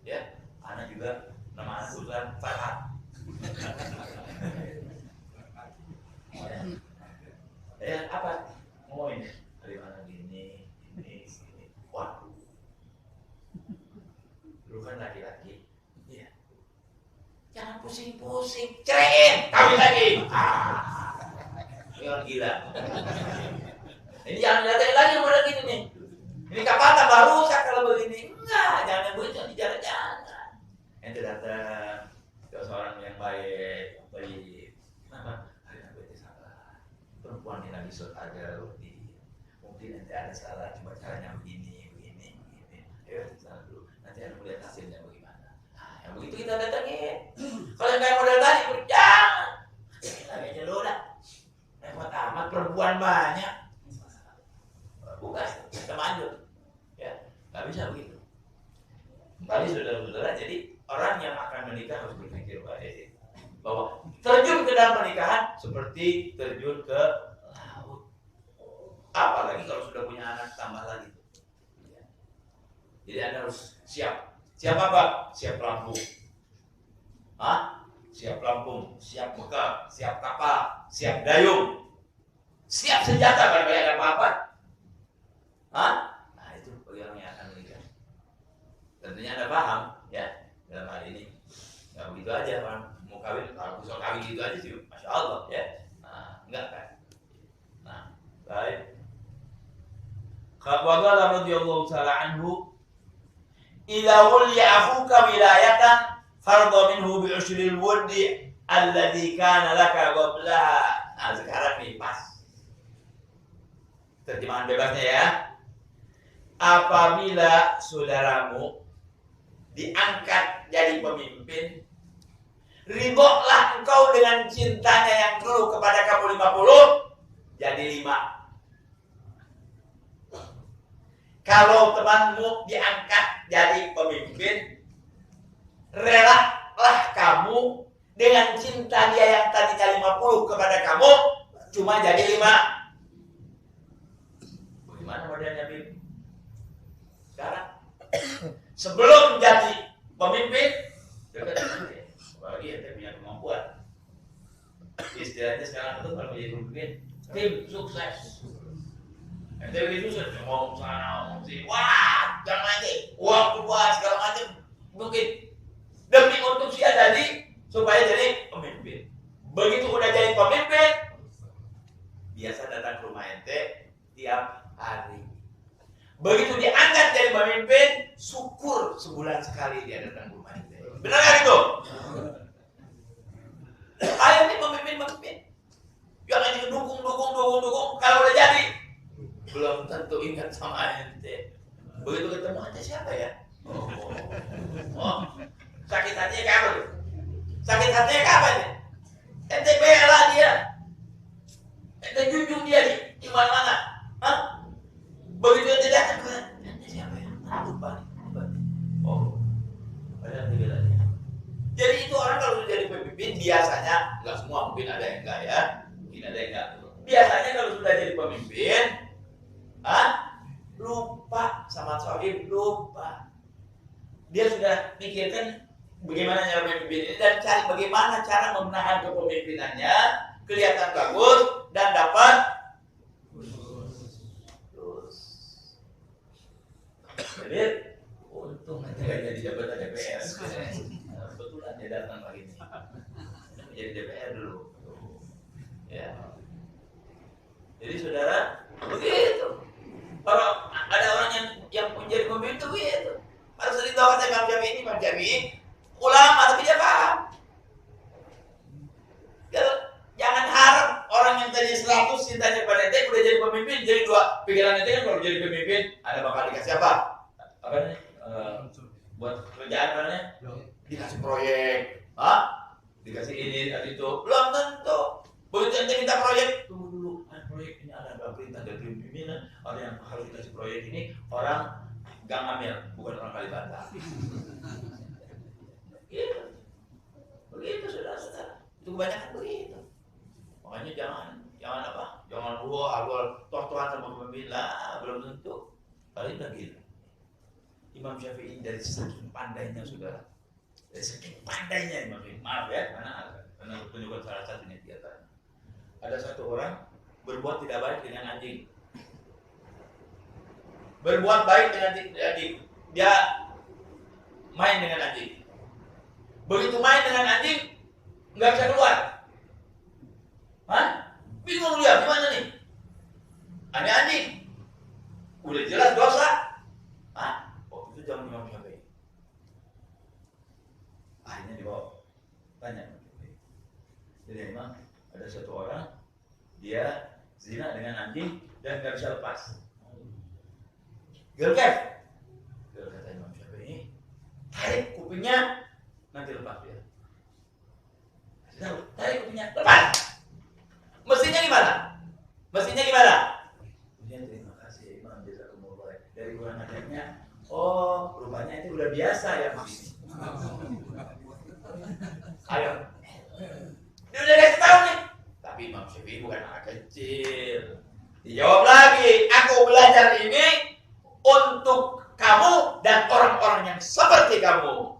ya, anak juga nama anak kebetulan Farhat. Apa? Mau ini dari mana gini. Waduh, lu kan laki-laki, ya. Jangan pusing-pusing, ceraiin, kawin lagi. Ini gila. Ini jangan datang lagi model gini nih. Ini kapan tambah rusak kalau begini? Enggak, jangan begitu, jangan. Ente datang ke seorang yang baik. Kenapa? Hari ini salah. Perempuan ini lagi ada roti. Mungkin ente ada salah, cuma caranya begini. Ayo salah dulu. Nanti anda melihat hasilnya bagaimana. Nah, yang begitu kita datangin. Kalau yang kayak model tadi, jangan. Lagi lu dah. Hebat amat, perempuan banyak. Bukan, kita manjur. Ya, nggak bisa begitu. Kembali saudara-saudara, jadi orang yang akan menikah harus berpikir baik bahwa terjun ke dalam pernikahan seperti terjun ke laut. Apalagi kalau sudah punya anak tambah lagi. Ya. Jadi Anda harus siap. Siap apa? Siap pelampung. Siap pelampung, siap bekal, siap kapal, siap dayung, siap senjata kalau ada apa-apa. Nah itu bagi orang yang akan menikah. Tentunya Anda paham, ya, dalam hal ini. Nggak begitu aja orang mau kawin, kalau bisa kawin gitu aja sih, masya Allah, ya. Nah, enggak kan? Nah, baik. Qala radhiyallahu ta'ala anhu, "Idza wulya akhuka wilayatan farda minhu bi ushril wudi alladhi kana laka qablaha." Nah, sekarang nih pas. Terjemahan bebasnya ya. Apabila saudaramu diangkat jadi pemimpin, ridholah engkau dengan cintanya yang dulu kepada kamu 50 jadi 5. Kalau temanmu diangkat jadi pemimpin, relalah kamu dengan cinta dia yang tadinya 50 kepada kamu cuma jadi 5. Bagaimana modelnya Bib? Sekarang sebelum jadi pemimpin dekat dengan dia, apalagi dia punya kemampuan. Istilahnya sekarang itu kalau menjadi pemimpin tim sukses. Ente begitu sudah ngomong sana ngomong sini, wah jangan aja uang keluar segala macam mungkin demi untuk dia jadi supaya jadi pemimpin. Begitu udah jadi pemimpin, biasa datang ke rumah ente tiap hari. Begitu diangkat jadi pemimpin, syukur sebulan sekali dia datang ke rumah ente. Benar kan itu? Ayo nih pemimpin. Jangan dukung. Kalau udah jadi, belum tentu ingat sama ente. Begitu ketemu ente siapa ya? Oh. Sakit hatinya kapan? Sakit hatinya kapan ya? Ente bela dia. Ente junjung dia di mana-mana. Begitu ente datang ke ente siapa ya? Lupa. Oh. Padahal dia bela dia. Jadi itu orang kalau sudah jadi pemimpin biasanya, enggak semua, mungkin ada yang enggak ya. Mungkin ada yang enggak. Biasanya kalau sudah jadi pemimpin, lupa sama sohib, lupa. Dia sudah mikirkan bagaimana cara memimpin ini dan cari bagaimana cara memenahan kepemimpinannya kelihatan bagus dan dapat terus. Jadi untung aja gak jadi jabatan DPR. Kebetulan dia datang pagi ini. Jadi DPR dulu. Ya. Jadi saudara begitu. Kalau ada orang yang menjadi pemimpin itu begitu. Harus ditahu kata Imam Syafi'i, ulama tapi dia paham. Jangan harap orang yang tadi 100 cintanya pada ente udah jadi pemimpin, jadi 2 pikiran ente kan kalau jadi pemimpin ada bakal dikasih apa? Apa nih? Buat kerjaan namanya? Dikasih proyek, dikasih ini, dikasih itu. Belum tentu. Begitu ente minta proyek, tunggu dulu, proyek ini ada ada perintah dari pimpinan, ada yang harus dikasih proyek ini orang Gang Amir, bukan orang Kalibata. Gitu. Begitu saudara-saudara. Itu kebanyakan begitu. Makanya jangan apa? Jangan toh-tohan sama pemimpin lah, belum tentu. Paling begitu. Imam Syafi'i dari saking pandainya saudara. Dari saking pandainya Imam Syafi'i. Maaf ya, karena tunjukkan salah satunya di atas. Ada satu orang berbuat tidak baik dengan anjing. Berbuat baik dengan anjing. Dia main dengan anjing. Begitu main dengan anjing, nggak bisa keluar. Hah? Bingung dia, gimana nih? Ada anjing. Udah jelas dosa. Hah? Oh, itu jangan Imam Syafi'i. Akhirnya dibawa. Tanya. Jadi memang ada satu orang, dia zina dengan anjing dan nggak bisa lepas. Gelkef. Gelkef kata Imam Syafi'i. Tarik kupingnya, nanti lepas dia. Tarik kupingnya, lepas. Mestinya gimana? Mestinya gimana? Terima kasih Imam, jazakumullah. Dari kurang ajarnya, oh rupanya itu udah biasa ya Mas. Ayo. Dia udah kasih tahu nih. Tapi Imam Syafi'i bukan anak kecil. Dijawab lagi, aku belajar ini untuk kamu dan orang-orang yang seperti kamu.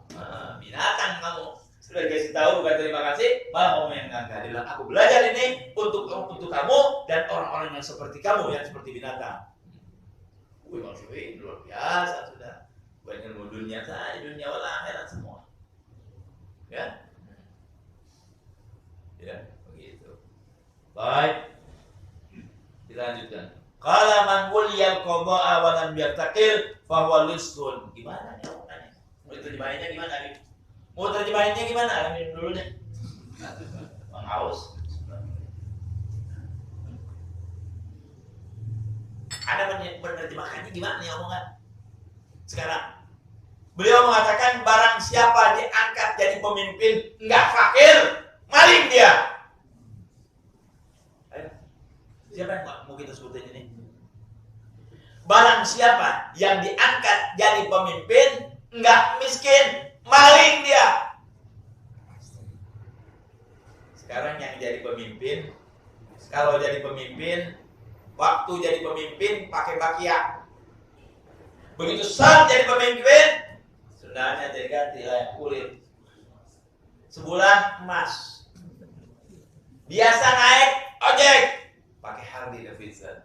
Binatang kamu. Sudah dikasih tahu bukan terima kasih, malah ngomong yang enggak. Dia bilang, aku belajar ini untuk kamu dan orang-orang yang seperti kamu, yang seperti binatang. Imam Syafi'i luar biasa sudah. Bukan ilmu dunia saja, dunia wal akhirat semua. Ya. Ya, begitu. Baik. Kita lanjutkan. Qala man wuliyal qada'a wa lam yartaqil fa huwa lisun. Gimana nih omongannya? Mau terjemahinnya gimana nih? Mau terjemahinnya gimana? Alamin dulu deh. Bang Aus. Ada menerjemahkannya gimana nih omongan? Sekarang beliau mengatakan barang siapa diangkat jadi pemimpin enggak fakir, maling dia. Ayo. Siapa yang mau kita sebutin ini? Barang siapa yang diangkat jadi pemimpin enggak miskin, maling dia. Sekarang yang jadi pemimpin, kalau jadi pemimpin, waktu jadi pemimpin pakai bakia. Begitu saat jadi pemimpin, sendalnya jadi ganti layak kulit. Sebulan emas. Biasa naik ojek, pakai Harley Davidson.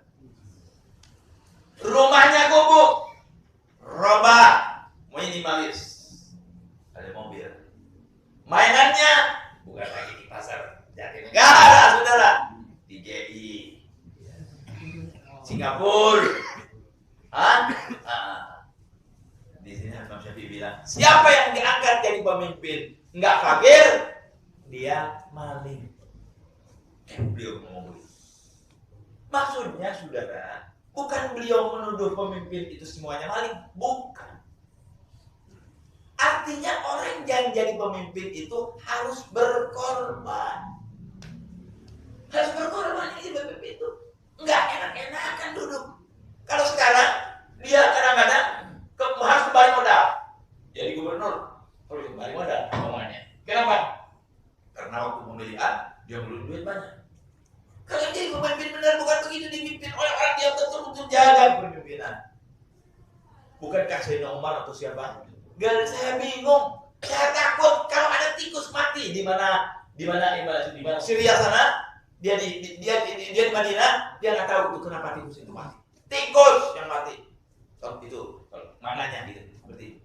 Rumahnya gubuk, roba, minimalis. Ada mobil. Mainannya bukan lagi di pasar Jatinegara, saudara. Di GI, Singapura. Di sini Imam Syafi'i bilang, siapa yang diangkat jadi pemimpin enggak fakir, dia maling. Beliau ngomong begitu. Maksudnya, saudara, bukan beliau menuduh pemimpin itu semuanya maling, bukan. Artinya orang yang jadi pemimpin itu harus berkorban. Harus berkorban jadi pemimpin itu. Enggak enak-enakan duduk. Kalau sekarang dia kadang-kadang harus kembali modal. Jadi gubernur harus kembali modal omongannya. Kenapa? Karena waktu pemilihan dia perlu duit banyak. Kalau jadi pemimpin benar bukan begitu, dipimpin oleh orang yang betul-betul jaga kepemimpinan. Bukankah Sayyidina Umar atau siapa? Gak, saya bingung. Saya takut kalau ada tikus mati di mana Syria sana. Dia di Madinah, dia nggak tahu itu kenapa tikus itu mati. Tikus yang mati. Kalau itu, mananya gitu, seperti itu.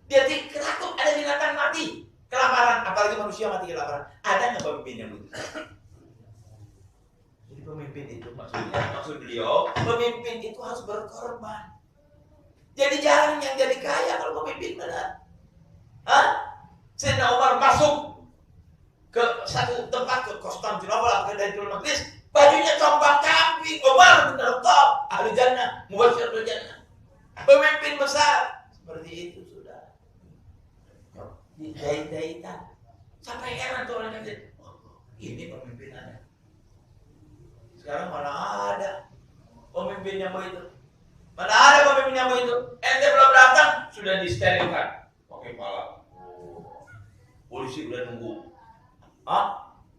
Dia takut ada binatang mati, kelaparan, apalagi manusia mati kelaparan. Ada nggak pemimpin yang begitu? Jadi pemimpin itu maksud beliau, pemimpin itu harus berkorban. Jadi jarang yang jadi kaya kalau pemimpin benar. Sayyidina Umar masuk ke satu tempat, ke Konstantinopel, ke Baitul Maqdis, bajunya tombak kambing. Umar bin Khattab, ahli jannah, mubasysyir bil jannah. Pemimpin besar seperti itu sudah. Dijahit-jahitan. Sampai heran tuh orang yang ini pemimpinannya. Sekarang mana ada pemimpin yang begitu? Mana ada pemimpin yang begitu? Ente belum datang sudah disterilkan. Pakai pala. Oh. Polisi udah nunggu.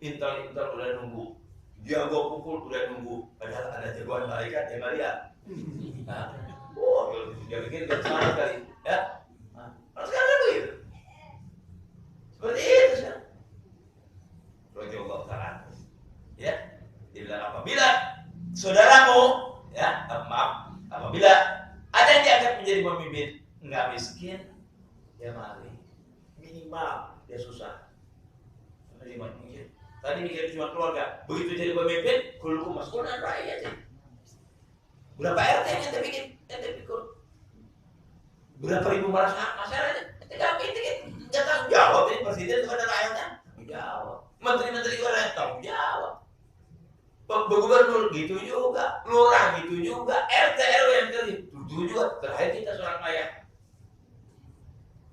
Intel udah nunggu. Dia gua pukul udah nunggu. Padahal ada jagoan malaikat yang nggak lihat. Dia pikir dia sama sekali. Ya. Harus ada begitu. Seperti itu sih. Bagi Allah Ta'ala. Ya. Dia bilang apabila saudaramu, ya, maaf, apabila ada yang diangkat menjadi pemimpin, nggak miskin, dia mari. Minimal dia susah. Minimal mikir. Tadi mikir cuma keluarga. Begitu jadi pemimpin, kulku masuk dan rakyat. Berapa RT yang ente bikin? Ente pikir. Berapa ribu masyarakat? Ente nggak bikin. Nggak tanggung jawab. Ini presiden kepada rakyatnya. Tanggung jawab. Menteri-menteri kepada tanggung jawab. Gubernur gitu juga. Lurah gitu juga. RT RW yang terjadi. Itu juga. Terakhir kita seorang ayah.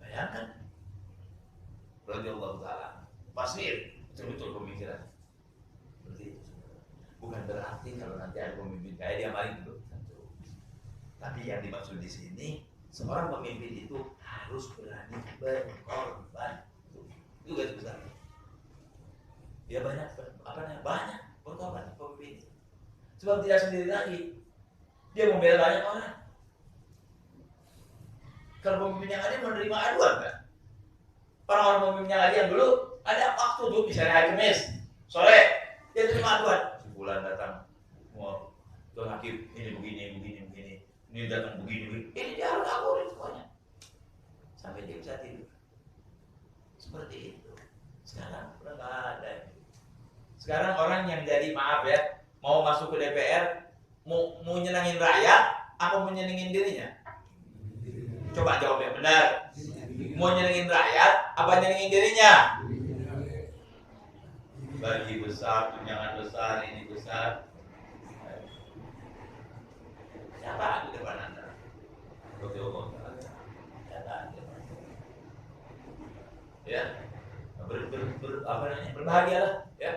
Bayangkan. Berarti Allah Ta'ala. Pasti betul-betul pemikiran. Seperti itu. Bukan berarti kalau nanti ada pemimpin kayak dia maling dulu. Tapi yang dimaksud di sini, seorang pemimpin itu harus berani berkorban. Itu garis besar. Dia banyak berkorban pemimpin. Sebab tidak sendiri lagi. Dia membela banyak orang. Kalau pemimpin yang ada menerima aduan kan? Orang-orang pemimpin yang ada yang dulu ada waktu tuh, misalnya hari Kamis sore dia terima aduan. Sebulan datang, mau tuan hakim ini begini. Ini datang begini. Ini dia harus laporin semuanya. Sampai dia bisa tidur. Seperti itu. Sekarang udah nggak ada. Sekarang orang yang jadi, maaf ya, mau masuk ke DPR, mau nyenangin rakyat, apa mau nyenengin dirinya? Coba jawab yang benar. Mau nyenengin rakyat, apa nyenengin dirinya? Bagi besar, tunjangan besar, ini besar. Siapa di depan Anda? Bagi Allah Ta'ala. Ya, berbahagialah ya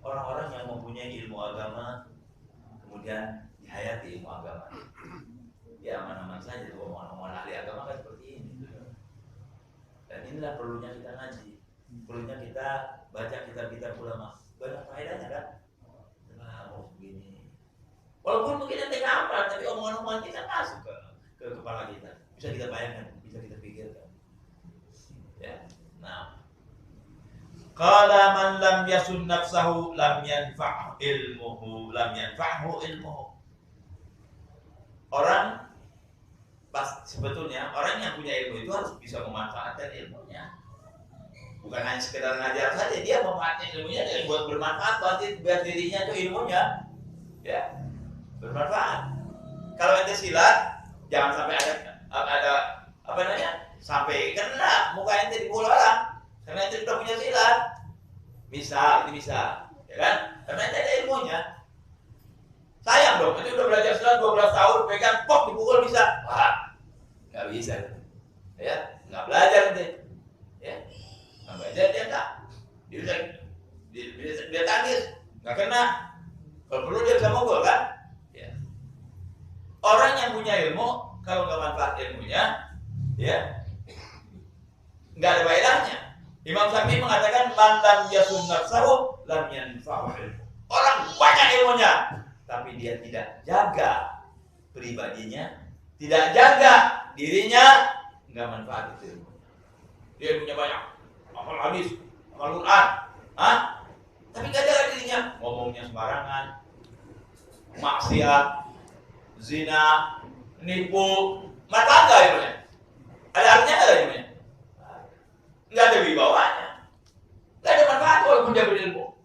orang-orang yang mempunyai ilmu agama, kemudian dihayati ilmu agama. Ya aman-aman saja tuh omongan ahli agama kan seperti ini. Dan inilah perlunya kita ngaji, perlunya kita baca kitab-kitab ulama. Banyak faedahnya kan? Mau begini. Walaupun mungkin nanti apa, tapi omongan-omongan kita masuk ke kepala kita. Bisa kita bayangkan, bisa kita pikirkan. Ya, nah. Qala man lam yasun nafsahu lam yanfa'hu ilmuhu. Orang sebetulnya orang yang punya ilmu itu harus bisa memanfaatkan ilmunya. Bukan hanya sekedar ngajar saja, dia memanfaatkan ilmunya dan buat bermanfaat biar dirinya itu ilmunya ya bermanfaat. Kalau ente silat, jangan sampai ada apa namanya? Sampai kena muka ente dipukul orang. Karena ente sudah punya silat. Bisa, ya kan? Karena ente ada ilmunya. Sayang dong, ente udah belajar silat 12 tahun, pegang pok dipukul bisa. Wah, nggak bisa. Ya, nggak belajar ente. Ya, nggak belajar dia nggak. Dia tangkis, nggak kena. Kalau perlu dia bisa mogol kan? Ya. Orang yang punya ilmu, kalau nggak manfaat ilmunya, ya, nggak ada faedahnya. Imam Syafi'i mengatakan man lam yasun nafsahu lam yanfa'u ilmu. Orang banyak ilmunya, tapi dia tidak jaga pribadinya, tidak jaga dirinya, nggak manfaat itu ilmu. Dia ilmunya banyak, hafal hadis, hafal Quran, tapi nggak jaga dirinya, ngomongnya sembarangan, maksiat, zina, nipu, manfaat nggak ilmunya? Ada artinya nggak ilmunya? Nggak ada wibawanya, nggak ada manfaat walaupun dia berilmu.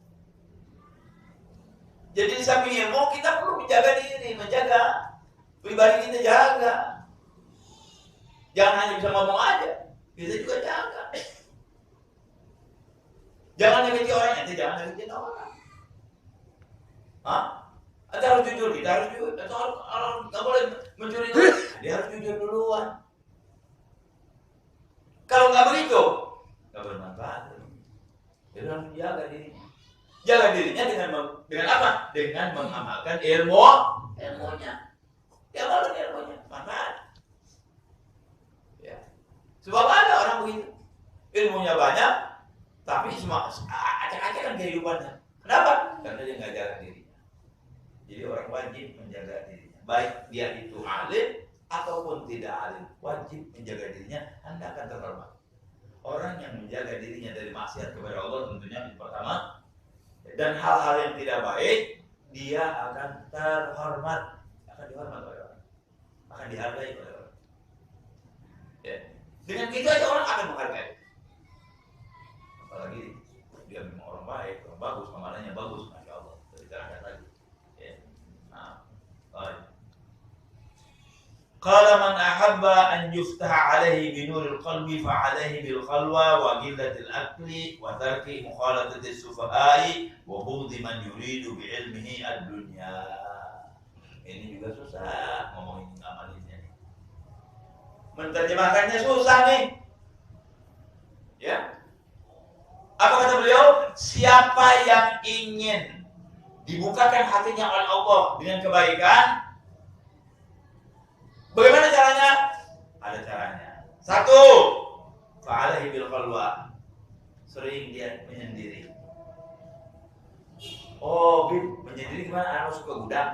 Jadi di samping ilmu kita perlu menjaga diri, menjaga pribadi kita, jaga. Jangan hanya bisa ngomong aja, kita juga jaga. Jangan nyakiti orang, nanti jangan nyakitin orang. Anda harus jujur, kita harus jujur. Orang nggak boleh mencuri dulu, dia harus jujur duluan. Kalau nggak begitu, nggak bermanfaat. Dia harus menjaga dirinya. Jaga dirinya dengan apa? Dengan mengamalkan ilmunya. kehidupannya. Kenapa? Karena dia nggak jaga dirinya. Jadi orang wajib menjaga dirinya. Baik dia itu alim ataupun tidak alim, wajib menjaga dirinya. Anda akan terhormat. Orang yang menjaga dirinya dari maksiat kepada Allah tentunya yang pertama, dan hal-hal yang tidak baik, dia akan terhormat, akan dihormat oleh orang, akan dihargai oleh orang. Ya. Dengan gitu aja orang akan menghargai. Apalagi dia memang orang baik, orang bagus, amalannya bagus, masya Allah. Diterangkan lagi. Ya. Nah, baik. Qala man ahabba an yuftaha alaihi binuril qalbi fa alaihi bil khalwa wa qillatil akli wa tarki mukhalatati sufahai wa bughdi man yuridu bi ilmihi ad-dunya. Ini juga susah ngomongin amalannya nih. Menerjemahkannya susah nih. Ya. Apa kata beliau? Siapa yang ingin dibukakan hatinya oleh Allah dengan kebaikan, bagaimana caranya? Ada caranya. Satu, fa'alaihi bil khalwa. Sering dia menyendiri. Oh, menyendiri gimana? Masuk ke gudang?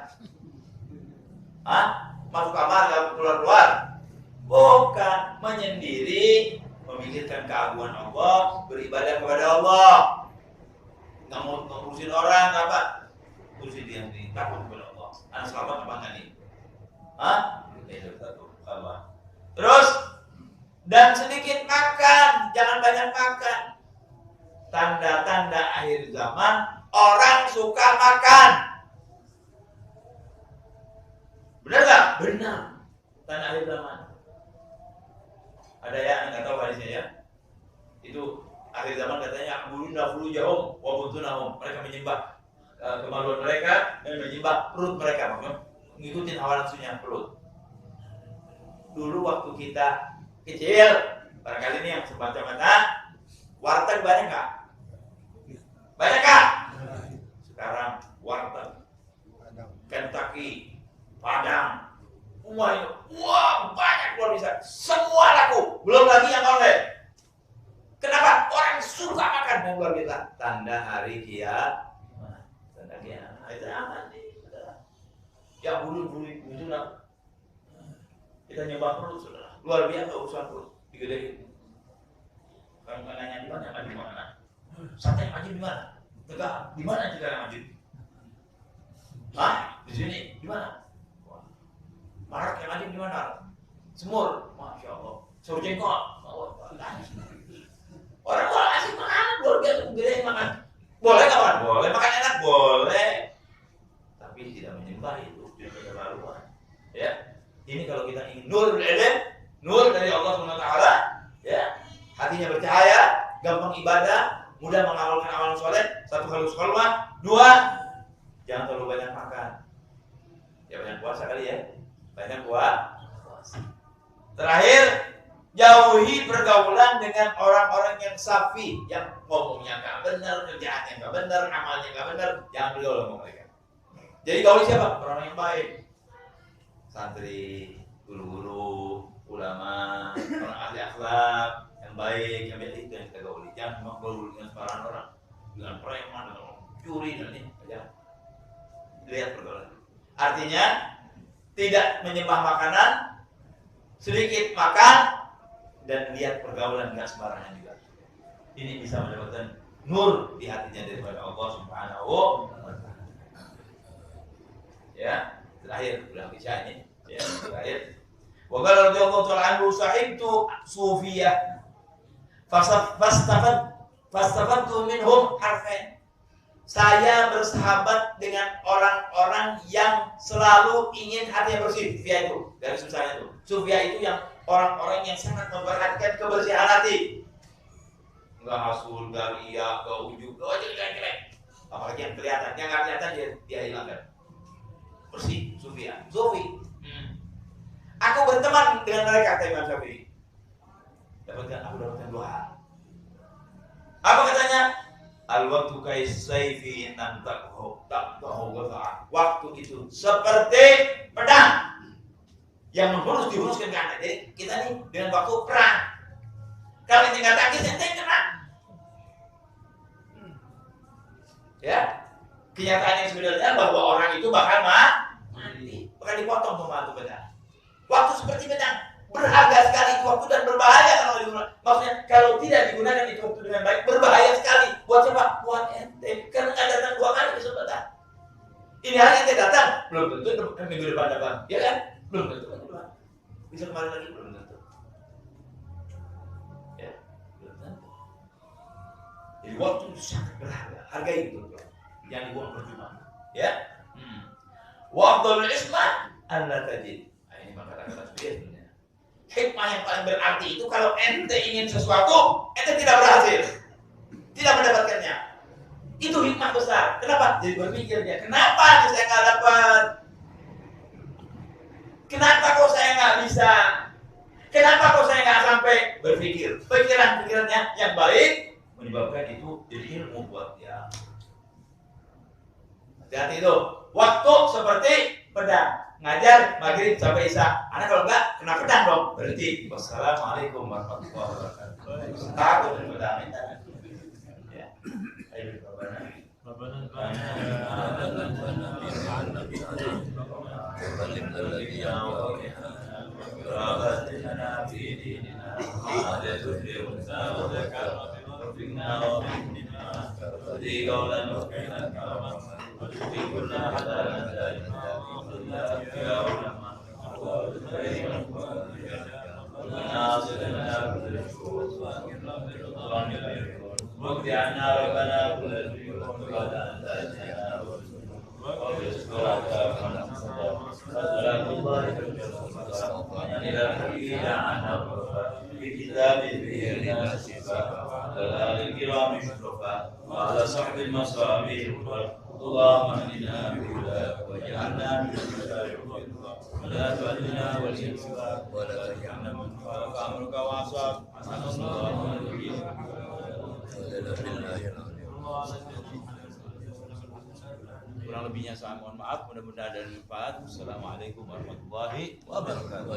Hah? Masuk kamar, gak keluar-keluar? Bukan. Menyendiri, memikirkan keagungan Allah, beribadah kepada Allah. Nggak mau ngurusin orang, apa? Ngurusin dia sendiri, takut kepada Allah. Anak selamat apa enggak nih? Hah? Terus dan sedikit makan, jangan banyak makan. Tanda-tanda akhir zaman, orang suka makan. Benar nggak? Benar. Tanda akhir zaman. Ada ya, nggak tahu hadisnya ya. Itu akhir zaman katanya abuluna furujahum wa butunahum. Mereka menyembah kemaluan mereka dan menyembah perut mereka, mengikuti hawa nafsunya perut. Dulu waktu kita kecil, barangkali ini yang semata-mata, warteg banyak nggak? Banyak nggak? Sekarang warteg, Kentucky, Padang, wah banyak luar biasa, semua laku, belum lagi yang online. Kenapa? Orang suka makan yang luar biasa. Tanda hari kiamat, tanda kiamat. Itu aman nih. Ya bulu itu lah. Kita nyembah perut, saudara. Luar biasa urusan perut, digedein. Kalau nanya di mana, di mana? Sate yang di mana? Tegak, di mana juga yang majid? Hah? Di sini, di mana? Marak yang di mana? Semur, masya Allah. Suruh jengkol, orang asik makan, luar biasa gedein makan. Boleh kawan? Boleh makan enak, boleh. Tapi tidak menyembah itu, tidak keterlaluan. Ya. Ini kalau kita ingin nur ilm, nur dari Allah SWT, ya, hatinya bercahaya, gampang ibadah, mudah mengamalkan amalan soleh. Satu, halus khalwah. Dua, jangan terlalu banyak makan. Ya banyak puasa kali ya, banyak puasa. Terakhir, jauhi pergaulan dengan orang-orang yang safi, yang ngomongnya nggak benar, kerjaannya nggak benar, amalnya nggak benar. Jangan bergaul sama mereka. Jadi gauli siapa? Orang yang baik. Santri, guru-guru, ulama, orang ahli akhlak yang baik, yang baik itu yang kita gauli. Jangan cuma gaul dengan sembarangan orang, dengan preman, dengan orang curi dan ini aja. Lihat pergaulan. Artinya tidak menyembah makanan, sedikit makan, dan lihat pergaulan nggak sembarangan juga. Ini bisa mendapatkan nur di hatinya daripada Allah Subhanahu wa Ta'ala. Ya. Terakhir, ulang isya ini, ya, terakhir. Wa qala radhiyallahu ta'ala anhu sahibtu sufiyah fastafattu minhum harfain. Saya bersahabat dengan orang-orang yang selalu ingin hatinya bersih. Sufiyah itu, dari susahnya itu. Sufiyah itu yang orang-orang yang sangat memperhatikan kebersihan hati. Enggak hasul, enggak iya, enggak ujub, enggak jelek-jelek. Apalagi yang kelihatan, yang enggak kelihatan dia hilangkan. Bersih, Sufiyah, Sufi. Aku berteman dengan mereka, kata Imam Syafi'i. Aku dapatkan dua hal. Apa katanya? Al-waqtu kaisayfi nan taqhu wafa'a. Waktu itu seperti pedang yang dihunuskan ke anak. Jadi kita nih dengan waktu perang. Kalau ini nggak takis, ente kena. Ya, kenyataan yang sebenarnya bahwa orang itu bakal mati, bakal dipotong sama itu pedang. Waktu seperti pedang berharga sekali itu waktu dan berbahaya kalau digunakan. Maksudnya kalau tidak digunakan itu waktu dengan baik berbahaya sekali. Buat siapa? Buat ente. Karena nggak datang 2 kali kesempatan. Ini hari ente datang, belum tentu minggu depan datang, ya kan? Belum tentu minggu depan. Bisa kemarin lagi belum tentu. Ya, belum tentu. Jadi waktu itu sangat berharga. Hargai itu, yang dibuang percuma. Ya. Waqtul isma Allah tajid. Nah, ini maka kata-kata sebenarnya. Hikmah yang paling berarti itu kalau ente ingin sesuatu, ente tidak berhasil, tidak mendapatkannya. Itu hikmah besar. Kenapa? Jadi berpikirnya, kenapa saya nggak dapat? Kenapa kok saya nggak bisa? Kenapa kok saya nggak sampai berpikir? Pikiran-pikirannya yang baik menyebabkan itu jadi ilmu buat dia. Hati-hati itu. Waktu seperti pedang. Ngajar maghrib sampai isya. Anak kalau enggak kena pedang dong. Berhenti. Wassalamualaikum warahmatullahi wabarakatuh. Takut dengan pedang itu. Ya. Ayo وعلى صحب المصابيح اللهم اهدنا بهداك واجعلنا من هداك ولا تؤذنا وليا ولا تجعلنا من امرك وعصاك kurang lebihnya saya mohon maaf, mudah-mudahan ada manfaat. Assalamualaikum warahmatullahi wabarakatuh.